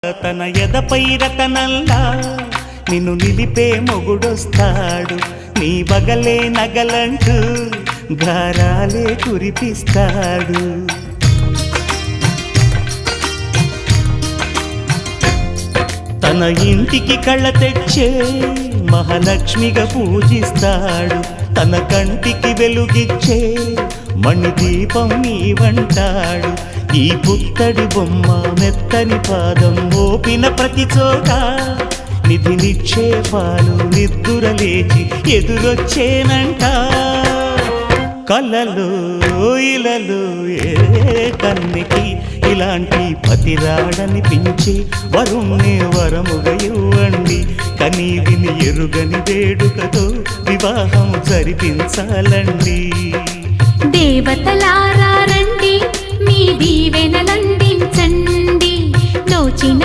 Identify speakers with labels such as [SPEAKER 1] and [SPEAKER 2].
[SPEAKER 1] తన ఎదపై రతనల్లా నిన్ను నిలిపే మొగుడొస్తాడు, నీ బగలే నగలంటూ గారాలే కురిపిస్తాడు. తన ఇంటికి కళ్ళ తెచ్చే మహాలక్ష్మిగా పూజిస్తాడు, తన కంటికి వెలుగిచ్చే మణిదీపం నీవంటాడు. ఈ పుత్తడి బొమ్మ మెత్తని పాదం మోపిన ప్రతి చోట నిధి నిక్షేపాలు నిద్దురలేచి ఎదురొచ్చేనంట. కలలో ఇలలో ఏ కన్నికి ఇలాంటి పతిరాడనిపించే వరుణ్ణే వరముగా ఇవ్వండి. కనీ విని ఎరుగని వేడుకతో వివాహం జరిపించాలండి.
[SPEAKER 2] దేవతలారా రండి, మీ దీవెనలందించండి. నోచిన